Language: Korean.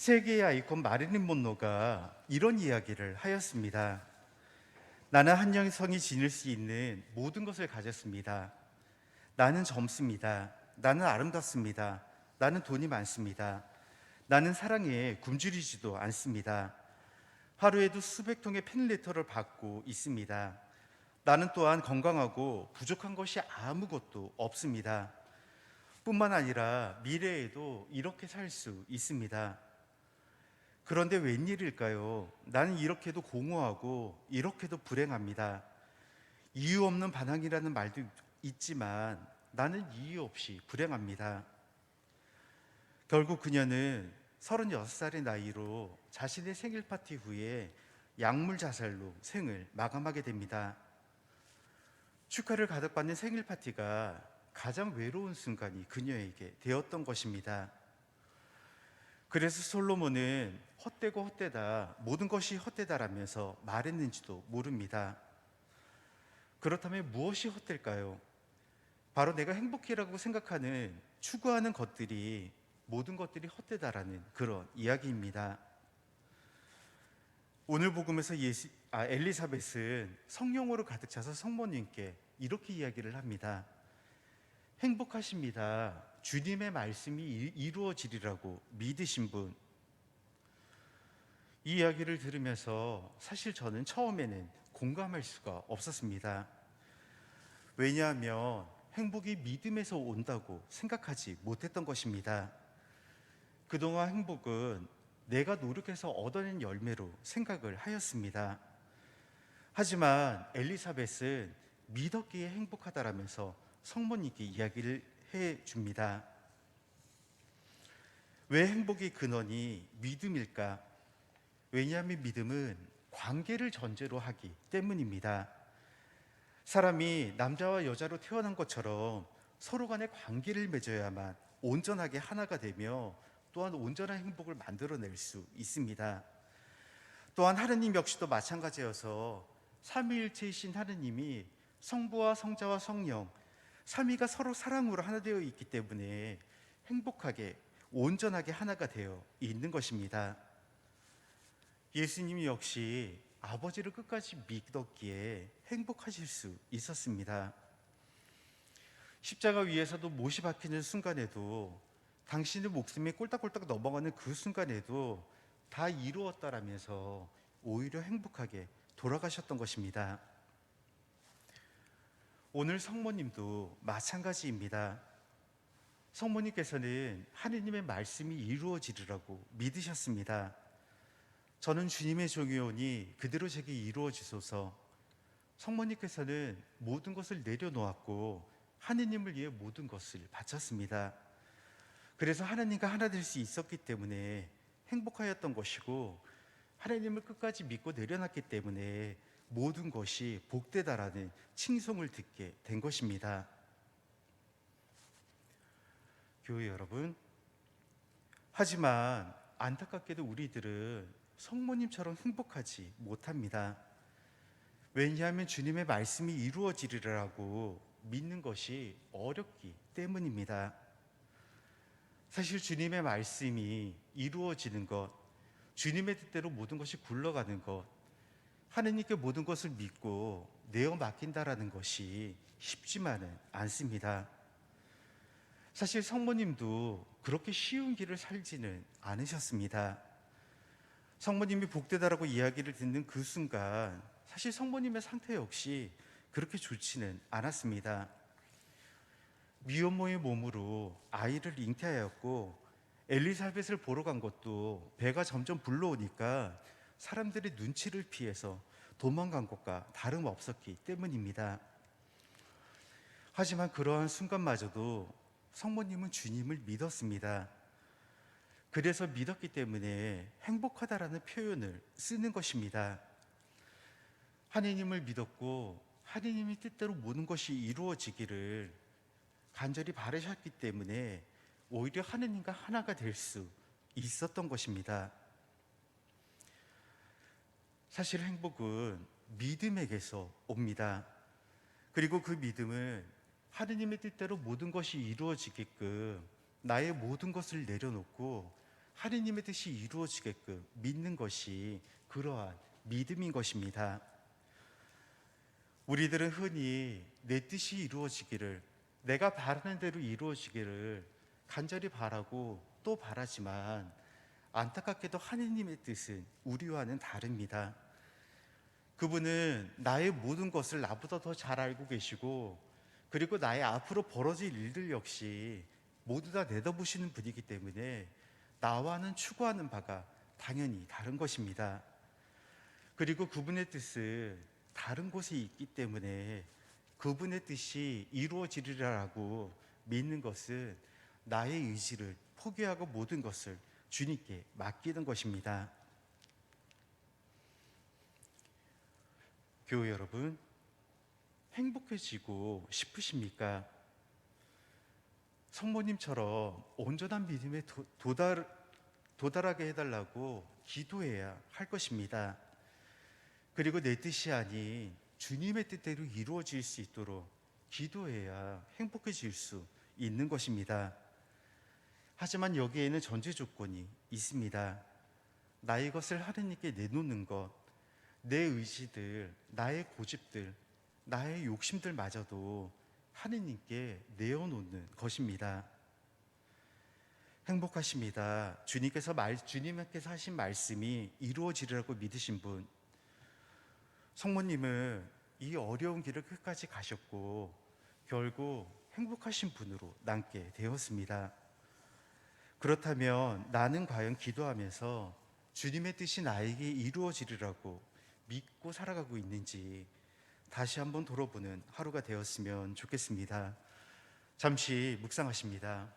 세계의 아이콘 마릴린 monroe가 이런 이야기를 하였습니다. 나는 한 여성이 지닐 수 있는 모든 것을 가졌습니다. 나는 젊습니다. 나는 아름답습니다. 나는 돈이 많습니다. 나는 사랑에 굶주리지도 않습니다. 하루에도 수백 통의 팬레터를 받고 있습니다. 나는 또한 건강하고 부족한 것이 아무것도 없습니다. 뿐만 아니라 미래에도 이렇게 살 수 있습니다. 그런데 웬일일까요? 나는 이렇게도 공허하고 이렇게도 불행합니다. 이유 없는 반항이라는 말도 있지만 나는 이유 없이 불행합니다. 결국 그녀는 36살의 나이로 자신의 생일 파티 후에 약물 자살로 생을 마감하게 됩니다. 축하를 가득 받는 생일 파티가 가장 외로운 순간이 그녀에게 되었던 것입니다. 그래서 솔로몬은 헛되고 헛되다, 모든 것이 헛되다라면서 말했는지도 모릅니다. 그렇다면 무엇이 헛될까요? 바로 내가 행복이라고 생각하는, 추구하는 것들이, 모든 것들이 헛되다라는 그런 이야기입니다. 오늘 복음에서 엘리사벳은 성령으로 가득 차서 성모님께 이렇게 이야기를 합니다. 행복하십니다. 주님의 말씀이 이루어지리라고 믿으신 분. 이 이야기를 들으면서 사실 저는 처음에는 공감할 수가 없었습니다. 왜냐하면 행복이 믿음에서 온다고 생각하지 못했던 것입니다. 그동안 행복은 내가 노력해서 얻어낸 열매로 생각을 하였습니다. 하지만 엘리사벳은 믿었기에 행복하다라면서 성모님께 이야기를 해줍니다. 왜 행복의 근원이 믿음일까? 왜냐하면 믿음은 관계를 전제로 하기 때문입니다. 사람이 남자와 여자로 태어난 것처럼 서로 간의 관계를 맺어야만 온전하게 하나가 되며 또한 온전한 행복을 만들어낼 수 있습니다. 또한 하느님 역시도 마찬가지여서 삼위일체이신 하느님이 성부와 성자와 성령 삼위가 서로 사랑으로 하나 되어 있기 때문에 행복하게 온전하게 하나가 되어 있는 것입니다. 예수님이 역시 아버지를 끝까지 믿었기에 행복하실 수 있었습니다. 십자가 위에서도 못이 박히는 순간에도, 당신의 목숨이 꼴딱꼴딱 넘어가는 그 순간에도 다 이루었다라면서 오히려 행복하게 돌아가셨던 것입니다. 오늘 성모님도 마찬가지입니다. 성모님께서는 하느님의 말씀이 이루어지리라고 믿으셨습니다. 저는 주님의 종이오니 그대로 제게 이루어지소서. 성모님께서는 모든 것을 내려놓았고 하느님을 위해 모든 것을 바쳤습니다. 그래서 하나님과 하나 될 수 있었기 때문에 행복하였던 것이고, 하나님을 끝까지 믿고 내려놨기 때문에 모든 것이 복되다라는 칭송을 듣게 된 것입니다. 교회 여러분, 하지만 안타깝게도 우리들은 성모님처럼 행복하지 못합니다. 왜냐하면 주님의 말씀이 이루어지리라고 믿는 것이 어렵기 때문입니다. 사실 주님의 말씀이 이루어지는 것, 주님의 뜻대로 모든 것이 굴러가는 것, 하느님께 모든 것을 믿고 내어 맡긴다라는 것이 쉽지만은 않습니다. 사실 성모님도 그렇게 쉬운 길을 살지는 않으셨습니다. 성모님이 복되다라고 이야기를 듣는 그 순간 사실 성모님의 상태 역시 그렇게 좋지는 않았습니다. 미혼모의 몸으로 아이를 잉태하였고, 엘리사벳을 보러 간 것도 배가 점점 불러오니까 사람들의 눈치를 피해서 도망간 것과 다름없었기 때문입니다. 하지만 그러한 순간마저도 성모님은 주님을 믿었습니다. 그래서 믿었기 때문에 행복하다라는 표현을 쓰는 것입니다. 하느님을 믿었고 하느님의 뜻대로 모든 것이 이루어지기를 간절히 바라셨기 때문에 오히려 하느님과 하나가 될 수 있었던 것입니다. 사실 행복은 믿음에게서 옵니다. 그리고 그 믿음은 하느님의 뜻대로 모든 것이 이루어지게끔 나의 모든 것을 내려놓고 하느님의 뜻이 이루어지게끔 믿는 것이 그러한 믿음인 것입니다. 우리들은 흔히 내 뜻이 이루어지기를, 내가 바라는 대로 이루어지기를 간절히 바라고 또 바라지만, 안타깝게도 하느님의 뜻은 우리와는 다릅니다. 그분은 나의 모든 것을 나보다 더 잘 알고 계시고, 그리고 나의 앞으로 벌어질 일들 역시 모두 다 내다보시는 분이기 때문에 나와는 추구하는 바가 당연히 다른 것입니다. 그리고 그분의 뜻은 다른 곳에 있기 때문에 그분의 뜻이 이루어지리라고 믿는 것은 나의 의지를 포기하고 모든 것을 주님께 맡기는 것입니다. 교회 여러분, 행복해지고 싶으십니까? 성모님처럼 온전한 믿음에 도달하게 해달라고 기도해야 할 것입니다. 그리고 내 뜻이 아닌 주님의 뜻대로 이루어질 수 있도록 기도해야 행복해질 수 있는 것입니다. 하지만 여기에는 전제 조건이 있습니다. 나의 것을 하느님께 내놓는 것, 내 의지들, 나의 고집들, 나의 욕심들마저도 하느님께 내어놓는 것입니다. 행복하십니다. 주님께서 하신 말씀이 이루어지리라고 믿으신 분, 성모님은 이 어려운 길을 끝까지 가셨고 결국 행복하신 분으로 남게 되었습니다. 그렇다면 나는 과연 기도하면서 주님의 뜻이 나에게 이루어지리라고 믿고 살아가고 있는지 다시 한번 돌아보는 하루가 되었으면 좋겠습니다. 잠시 묵상하십니다.